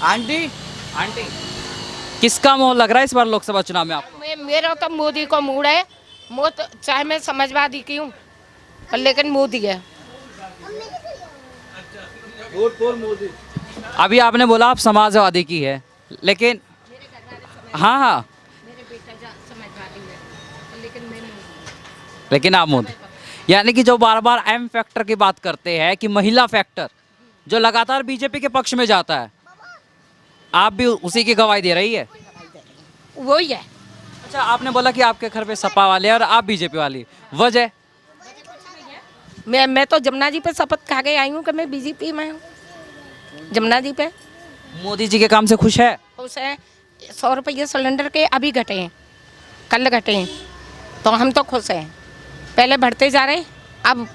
Aunty aunty किसका मोह लग रहा है इस बार लोकसभा चुनाव में आपको? मेरा तो मोदी को मूड है। चाहे मैं समझवादी की हूँ, पर लेकिन मोदी है। अभी आपने बोला आप समाजवादी की है, लेकिन हाँ हाँ, मेरे बेटा समझवादी है, लेकिन मैं लेकिन आप मोदी, यानी कि जो बार बार एम फैक्टर की बात करते हैं कि महिला फैक्टर जो लगातार बीजेपी के पक्ष में जाता है, आप भी उसी की गवाही दे रही है। वही है। अच्छा, आपने बोला कि आपके घर पे सपा वाले हैं और आप बीजेपी वाली, वजह? मैं तो जमुना जी पे शपथ खा के आई हूँ कि मैं बीजेपी में हूँ। जमुना जी पे मोदी जी के काम से खुश है? खुश है। 100 रुपये सिलेंडर के अभी घटे हैं, कल घटे हैं, तो हम तो खुश हैं। पहले बढ़ते जा रहे, अब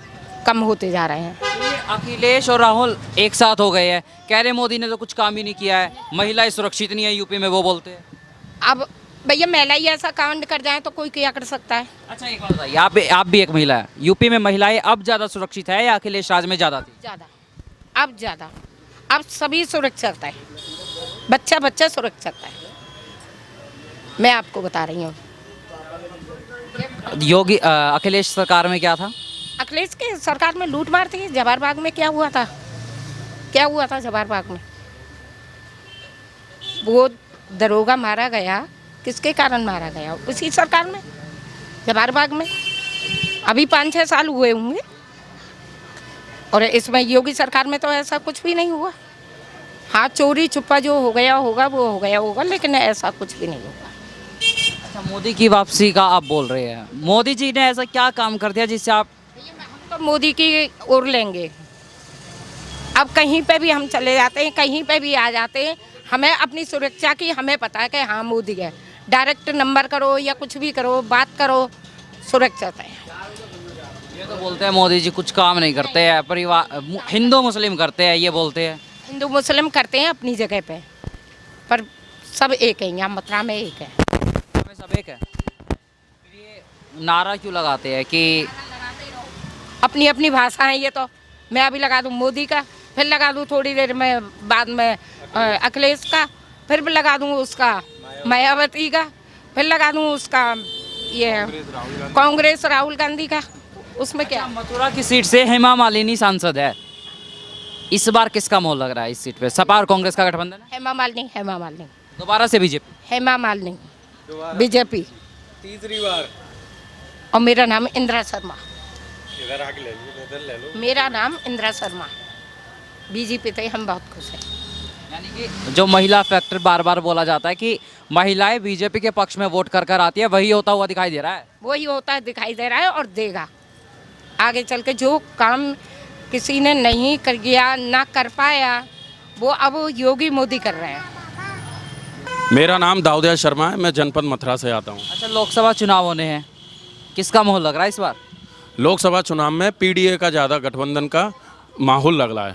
कम होते जा रहे हैं। ये अखिलेश और राहुल एक साथ हो गए हैं, कह रहे मोदी ने तो कुछ काम ही नहीं किया है, महिलाएं सुरक्षित नहीं है यूपी में, वो बोलते हैं। अब भैया महिला ही ऐसा कांड कर जाए तो कोई क्या कर सकता है? अच्छा, एक बात बताइए, आप भी एक महिला है, यूपी में महिलाएं अब ज़्यादा सुरक्षित है या अखिलेश राज में ज़्यादा थी? ज़्यादा अब सभी सुरक्षित है। बच्चा सुरक्षित है। मैं आपको बता रही हूँ। योगी अखिलेश सरकार में क्या था? अखिलेश के सरकार में लूट मार थी। जवाहर बाग में क्या हुआ था? जवाहर बाग में वो दरोगा मारा गया, किसके कारण मारा गया? उसी सरकार में, जवाहर बाग में। अभी 5-6 साल हुए होंगे, और इसमें योगी सरकार में तो ऐसा कुछ भी नहीं हुआ। हाँ, चोरी छुपा जो हो गया होगा वो हो गया होगा, लेकिन ऐसा कुछ भी नहीं होगा। अच्छा, मोदी की वापसी का आप बोल रहे हैं, मोदी जी ने ऐसा क्या काम कर दिया जिससे आप? हम तो मोदी की ओर लेंगे। अब कहीं पे भी हम चले जाते हैं, कहीं पे भी आ जाते हैं, हमें अपनी सुरक्षा की हमें पता है कि हाँ मोदी है। डायरेक्ट नंबर करो या कुछ भी करो, बात करो, सुरक्षित है। ये तो बोलते हैं मोदी जी कुछ काम नहीं करते हैं, परिवार हिंदू मुस्लिम करते हैं, ये बोलते हैं। हिंदू मुस्लिम करते हैं अपनी जगह पे, पर सब एक है। यहाँ मथुरा में एक है। हमें सब एक है। फिर ये नारा क्यों लगाते हैं कि अपनी अपनी भाषा है ये? तो मैं अभी लगा दूँ मोदी का, फिर लगा दूँ थोड़ी देर में बाद में अखिलेश का, फिर भी लगा दूँ उसका मायावती का, फिर लगा दूँ उसका ये कांग्रेस राहुल गांधी का। उसमें क्या? मथुरा की सीट से हेमा मालिनी सांसद है, इस बार किसका मोह लग रहा है इस सीट पे? सपा और कांग्रेस का गठबंधन है? हेमा मालिनी दोबारा से बीजेपी? हेमा मालिनी बीजेपी तीसरी बार। और मेरा नाम इंदिरा शर्मा। इधर आके ले लो, इधर ले लो। मेरा नाम इंदिरा शर्मा। बीजेपी पे हम बहुत खुश हैं। यानी कि जो महिला फैक्टर बार बार बोला जाता है कि महिलाएं बीजेपी के पक्ष में वोट कर कर आती है, वही होता हुआ दिखाई दे रहा है। वही होता है, दिखाई दे रहा है और देगा आगे चल के। जो काम किसी ने नहीं कर गया, ना कर पाया, वो अब योगी मोदी कर रहे हैं। मेरा नाम दाऊदयाल शर्मा है, मैं जनपद मथुरा से आता हूँ। अच्छा, लोकसभा चुनाव होने हैं, किसका मोह लग रहा है इस बार? लोकसभा चुनाव में पीडीए का ज़्यादा गठबंधन का माहौल लग रहा है।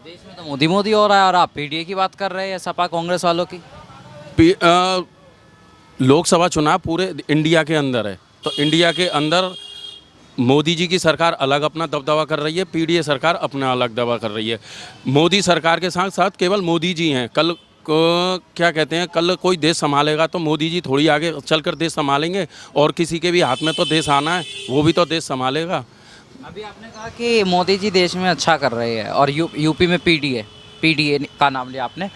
देश में तो मोदी मोदी हो रहा है और आप पीडीए की बात कर रहे हैं, सपा कांग्रेस वालों की। लोकसभा चुनाव पूरे इंडिया के अंदर है, तो इंडिया के अंदर मोदी जी की सरकार अलग अपना दबदबा कर रही है, पीडीए सरकार अपना अलग दबा कर रही है। मोदी सरकार के साथ साथ केवल मोदी जी हैं। कल को क्या कहते हैं, कल कोई देश संभालेगा तो मोदी जी थोड़ी आगे चलकर देश संभालेंगे, और किसी के भी हाथ में तो देश आना है, वो भी तो देश संभालेगा। अभी आपने कहा कि मोदी जी देश में अच्छा कर रहे हैं और यूपी में पीडीए का नाम लिया आपने।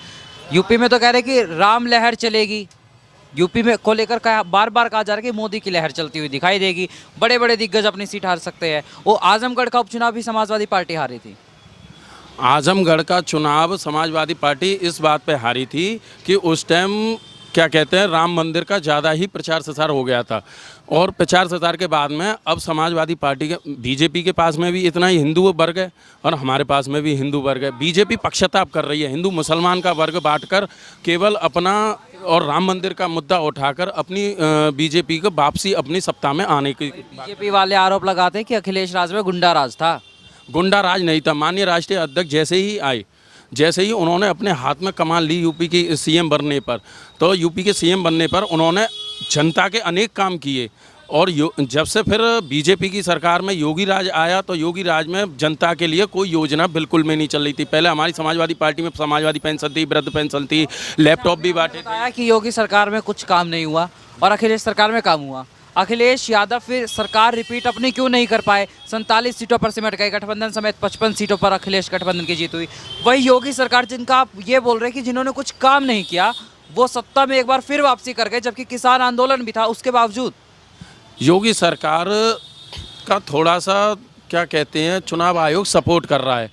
यूपी में तो कह रहे कि राम लहर चलेगी, यूपी में को लेकर बार बार कहा जा रहा है कि मोदी की लहर चलती हुई दिखाई देगी, बड़े बड़े दिग्गज अपनी सीट हार सकते हैं। वो आजमगढ़ का उपचुनाव भी समाजवादी पार्टी हारी थी। आजमगढ़ का चुनाव समाजवादी पार्टी इस बात पे हारी थी कि उस टाइम क्या कहते हैं, राम मंदिर का ज़्यादा ही प्रचार प्रसार हो गया था, और प्रचार प्रसार के बाद में अब समाजवादी पार्टी के बीजेपी के पास में भी इतना ही हिंदू वर्ग है और हमारे पास में भी हिंदू वर्ग है। बीजेपी पक्षपात कर रही है, हिंदू मुसलमान का वर्ग बांटकर केवल अपना और राम मंदिर का मुद्दा उठाकर अपनी बीजेपी को वापसी अपनी सत्ता में आने की। बीजेपी वाले आरोप लगाते हैं कि अखिलेश राज में गुंडा राज था। गुंडा राज नहीं था। माननीय राष्ट्रीय अध्यक्ष जैसे ही उन्होंने अपने हाथ में कमान ली यूपी की सीएम बनने पर, तो यूपी के सीएम बनने पर उन्होंने जनता के अनेक काम किए, और जब से फिर बीजेपी की सरकार में योगी राज आया तो योगी राज में जनता के लिए कोई योजना बिल्कुल में नहीं चल रही थी। पहले हमारी समाजवादी पार्टी में समाजवादी पेंशन थी, वृद्ध पेंशन थी, लैपटॉप भी बांटे थे। बताया कि योगी सरकार में कुछ काम नहीं हुआ और अखिलेश सरकार में काम हुआ। अखिलेश यादव फिर सरकार रिपीट अपनी क्यों नहीं कर पाए? 47 सीटों पर सिमट गए, गठबंधन समेत 55 सीटों पर अखिलेश गठबंधन की जीत हुई। वही योगी सरकार जिनका आप ये बोल रहे हैं कि जिन्होंने कुछ काम नहीं किया, वो सत्ता में एक बार फिर वापसी कर गए, जबकि किसान आंदोलन भी था उसके बावजूद। योगी सरकार का थोड़ा सा क्या कहते हैं, चुनाव आयोग सपोर्ट कर रहा है।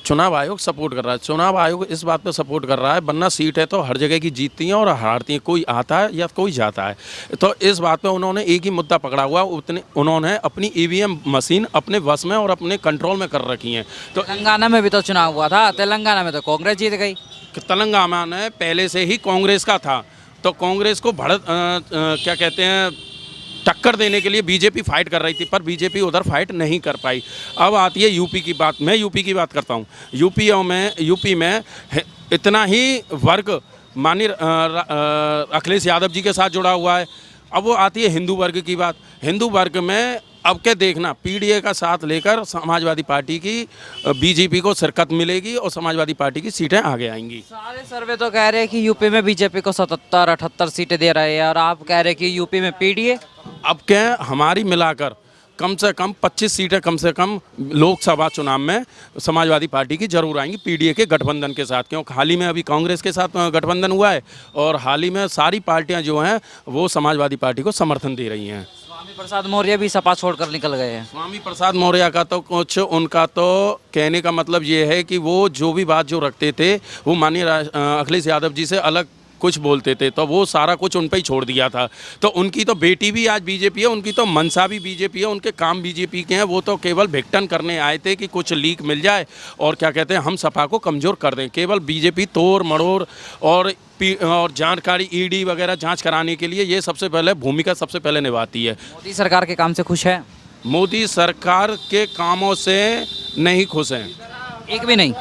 चुनाव आयोग सपोर्ट कर रहा है। चुनाव आयोग इस बात पे सपोर्ट कर रहा है, वरना सीट है तो हर जगह की जीतती हैं और हारती हैं, कोई आता है या कोई जाता है। तो इस बात पे उन्होंने एक ही मुद्दा पकड़ा हुआ, उन्होंने अपनी ईवीएम मशीन अपने वश में और अपने कंट्रोल में कर रखी हैं। तो तेलंगाना में भी तो चुनाव हुआ था, तेलंगाना में तो कांग्रेस जीत गई। तेलंगाना में पहले से ही कांग्रेस का था, तो कांग्रेस को क्या कहते हैं, टक्कर देने के लिए बीजेपी फाइट कर रही थी, पर बीजेपी उधर फाइट नहीं कर पाई। अब आती है यूपी की बात। मैं यूपी की बात करता हूँ। यूपी में इतना ही वर्ग माननीय अखिलेश यादव जी के साथ जुड़ा हुआ है। अब वो आती है हिंदू वर्ग की बात। हिंदू वर्ग में अब क्या देखना, पीडीए का साथ लेकर समाजवादी पार्टी की बीजेपी को शिरकत मिलेगी और समाजवादी पार्टी की सीटें आगे आएंगी। सारे सर्वे तो कह रहे हैं कि यूपी में बीजेपी को 77-78 सीटें दे रहे हैं, और आप कह रहे हैं कि यूपी में पीडीए। अब क्या हमारी मिलाकर कम से कम 25 सीटें कम से कम लोकसभा चुनाव में समाजवादी पार्टी की जरूर आएंगी पीडीए के गठबंधन के साथ, क्योंकि हाल ही में अभी कांग्रेस के साथ गठबंधन हुआ है और हाल ही में सारी पार्टियां जो हैं वो समाजवादी पार्टी को समर्थन दे रही हैं। स्वामी प्रसाद मौर्य भी सपा छोड़कर निकल गए हैं। स्वामी प्रसाद मौर्य का तो कुछ, उनका तो कहने का मतलब ये है कि वो जो भी बात जो रखते थे वो माननीय अखिलेश यादव जी से अलग कुछ बोलते थे, तो वो सारा कुछ उन पर ही छोड़ दिया था। तो उनकी तो बेटी भी आज बीजेपी है, उनकी तो मनसा भी बीजेपी है, उनके काम बीजेपी के हैं। वो तो केवल भिक्टन करने आए थे कि कुछ लीक मिल जाए और क्या कहते हैं, हम सपा को कमज़ोर कर दें। केवल बीजेपी तोड़ मड़ोड़ और जानकारी ईडी वगैरह जांच कराने के लिए ये सबसे पहले भूमिका सबसे पहले निभाती है। मोदी सरकार के काम से खुश है? मोदी सरकार के कामों से नहीं खुश हैं, एक भी नहीं।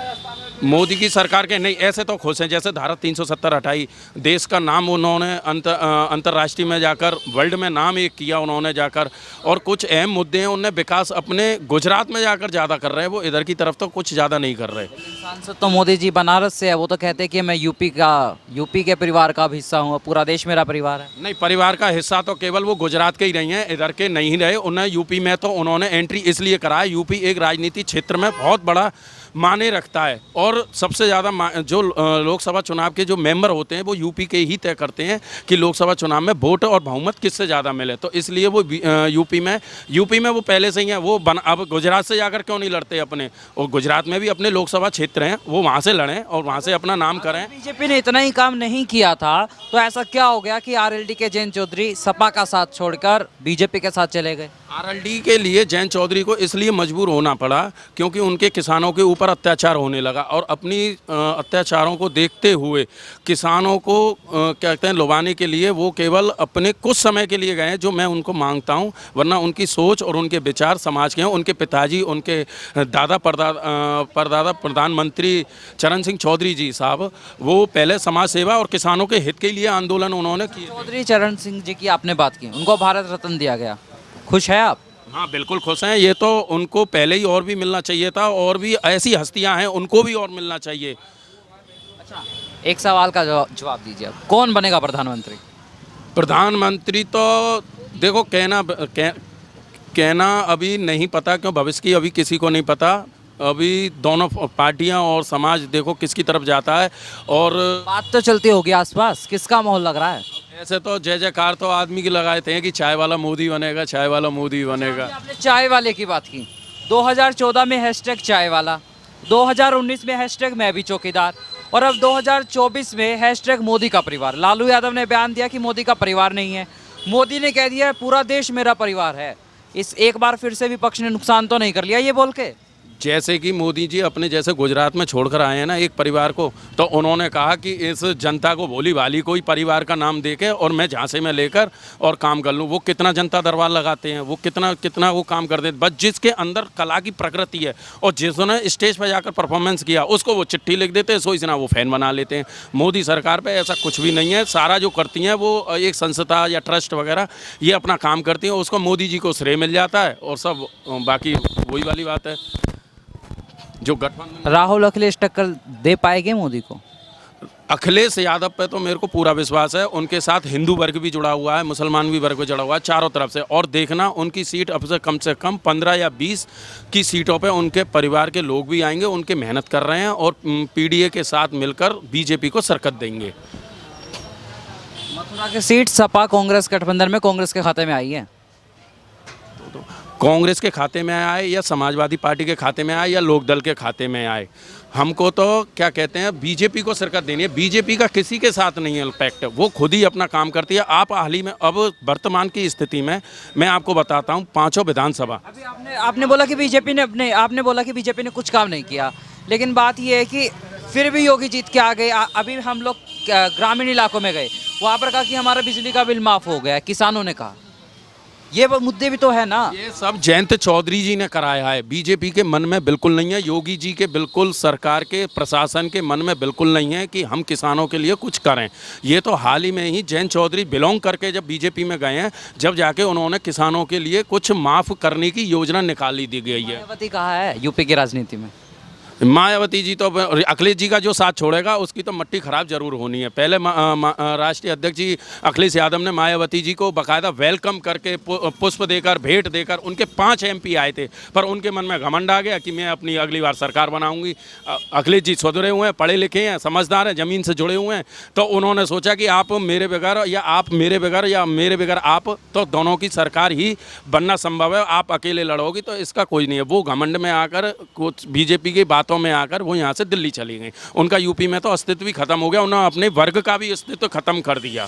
मोदी की सरकार के नहीं, ऐसे तो खुश हैं जैसे धारा 370 हटाई, देश का नाम उन्होंने अंतर्राष्ट्रीय में जाकर वर्ल्ड में नाम एक किया उन्होंने जाकर, और कुछ अहम मुद्दे हैं उनने विकास अपने गुजरात में जाकर ज़्यादा कर रहे हैं, वो इधर की तरफ तो कुछ ज़्यादा नहीं कर रहे। सांसद तो मोदी जी बनारस से है, वो तो कहते हैं कि मैं यूपी के परिवार का भी हिस्सा हूँ, पूरा देश मेरा परिवार है। नहीं, परिवार का हिस्सा तो केवल वो गुजरात के ही रही हैं, इधर के नहीं रहे। उन्हें यूपी में तो उन्होंने एंट्री इसलिए करा है, यूपी एक राजनीति क्षेत्र में बहुत बड़ा माने रखता है और सबसे ज़्यादा जो लोकसभा चुनाव के जो मेंबर होते हैं वो यूपी के ही तय करते हैं कि लोकसभा चुनाव में वोट और बहुमत किससे ज़्यादा मिले। तो इसलिए वो यूपी में वो पहले से ही हैं। वो अब गुजरात से जाकर क्यों नहीं लड़ते अपने, और गुजरात में भी अपने लोकसभा क्षेत्र हैं, वो वहाँ से लड़ें और वहाँ से अपना नाम करें। बीजेपी ने इतना ही काम नहीं किया था, तो ऐसा क्या हो गया कि आरएलडी के जयंत चौधरी सपा का साथ छोड़कर बीजेपी के साथ चले गए? आरएलडी के लिए जयंत चौधरी को इसलिए मजबूर होना पड़ा क्योंकि उनके किसानों के ऊपर अत्याचार होने लगा, और अपनी अत्याचारों को देखते हुए किसानों को क्या कहते हैं लुभाने के लिए वो केवल अपने कुछ समय के लिए गए, जो मैं उनको मांगता हूं, वरना उनकी सोच और उनके विचार समाज के हैं। उनके पिताजी, उनके दादा परदादा प्रधानमंत्री चरण सिंह चौधरी जी साहब, वो पहले समाज सेवा और किसानों के हित के लिए आंदोलन उन्होंने किए। चौधरी चरण सिंह जी की आपने बात की, उनको भारत रत्न दिया गया, खुश है आप? हाँ, बिल्कुल खुश हैं। ये तो उनको पहले ही और भी मिलना चाहिए था, और भी ऐसी हस्तियां हैं उनको भी और मिलना चाहिए। अच्छा, एक सवाल का जवाब दीजिए, कौन बनेगा प्रधानमंत्री? प्रधानमंत्री तो देखो कहना अभी नहीं पता, क्यों भविष्य की अभी किसी को नहीं पता। अभी दोनों पार्टियां और समाज देखो किसकी तरफ जाता है, और बात तो चलती होगी आसपास, किसका माहौल लग रहा है? ऐसे तो जय जयकार तो आदमी की लगाए थे कि चाय वाला मोदी बनेगा, चाय वाला मोदी बनेगा। आपने चाय वाले की बात की, 2014 में हैशटैग चाय वाला, 2019 में हैशटैग मैं भी चौकीदार, और अब 2024 में हैशटैग मोदी का परिवार। लालू यादव ने बयान दिया कि मोदी का परिवार नहीं है, मोदी ने कह दिया पूरा देश मेरा परिवार है। इस एक बार फिर से विपक्ष ने नुकसान तो नहीं कर लिया ये बोल के? जैसे कि मोदी जी अपने जैसे गुजरात में छोड़कर आए हैं ना एक परिवार को, तो उन्होंने कहा कि इस जनता को भोली भाली कोई परिवार का नाम देके और मैं झांसे में लेकर और काम कर लूँ। वो कितना जनता दरबार लगाते हैं, वो कितना वो काम करते हैं। बस जिसके अंदर कला की प्रकृति है और जिसने स्टेज पर जाकर परफॉर्मेंस किया उसको वो चिट्ठी लिख देते हैं, सोचना वो फैन बना लेते हैं। मोदी सरकार पर ऐसा कुछ भी नहीं है। सारा जो करती हैं वो एक संस्था या ट्रस्ट वगैरह ये अपना काम करती हैं, उसको मोदी जी को श्रेय मिल जाता है और सब बाकी वही वाली बात है जो गठबंधन। राहुल अखिलेश टक्कर दे पाएंगे मोदी को? अखिलेश यादव पे तो मेरे को पूरा विश्वास है। उनके साथ हिंदू वर्ग भी जुड़ा हुआ है, मुसलमान भी वर्ग जुड़ा हुआ है, चारों तरफ से। और देखना उनकी सीट अब से कम 15 या 20 की सीटों पे उनके परिवार के लोग भी आएंगे। उनके मेहनत कर रहे हैं और पीडीए के साथ मिलकर बीजेपी को सरकत देंगे। मथुरा की सीट सपा कांग्रेस गठबंधन में कांग्रेस के खाते में आई है। कांग्रेस के खाते में आए या समाजवादी पार्टी के खाते में आए या लोकदल के खाते में आए, हमको तो क्या कहते हैं बीजेपी को शिरकत देनी है। बीजेपी का किसी के साथ नहीं है इम्पैक्ट, वो खुद ही अपना काम करती है। आप हाल ही में अब वर्तमान की स्थिति में मैं आपको बताता हूँ, 5 विधानसभा। अभी आपने बोला कि बीजेपी ने कुछ काम नहीं किया, लेकिन बात ये है कि फिर भी योगी जीत के आ गए। अभी हम लोग ग्रामीण इलाकों में गए, वहाँ पर कहा कि हमारा बिजली का बिल माफ़ हो गया, किसानों ने कहा। ये मुद्दे भी तो है ना। ये सब जयंत चौधरी जी ने कराया है, बीजेपी के मन में बिल्कुल नहीं है। योगी जी के बिल्कुल, सरकार के प्रशासन के मन में बिल्कुल नहीं है कि हम किसानों के लिए कुछ करें। ये तो हाल ही में ही जयंत चौधरी बिलोंग करके जब बीजेपी में गए हैं, जब जाके उन्होंने किसानों के लिए कुछ माफ़ करने की योजना निकाली दी गई है। मायावती कहा है यूपी की राजनीति में? मायावती जी तो अखिलेश जी का जो साथ छोड़ेगा उसकी तो मट्टी खराब जरूर होनी है। पहले राष्ट्रीय अध्यक्ष जी अखिलेश यादव ने मायावती जी को बाकायदा वेलकम करके पुष्प देकर, भेंट देकर, उनके 5 MP आए थे, पर उनके मन में घमंड आ गया कि मैं अपनी अगली बार सरकार बनाऊंगी। अखिलेश जी सुधरे हुए हैं, पढ़े लिखे हैं, समझदार हैं, ज़मीन से जुड़े हुए हैं, तो उन्होंने सोचा कि आप मेरे बगैर या आप मेरे बगैर या मेरे बगैर आप, तो दोनों की सरकार ही बनना संभव है। आप अकेले लड़ोगी तो इसका कोई नहीं है। वो घमंड में आकर कुछ बीजेपी की बातों में आकर वो यहाँ से दिल्ली चली गई। उनका यूपी में तो अस्तित्व भी खत्म हो गया, उन्होंने अपने वर्ग का भी अस्तित्व खत्म कर दिया।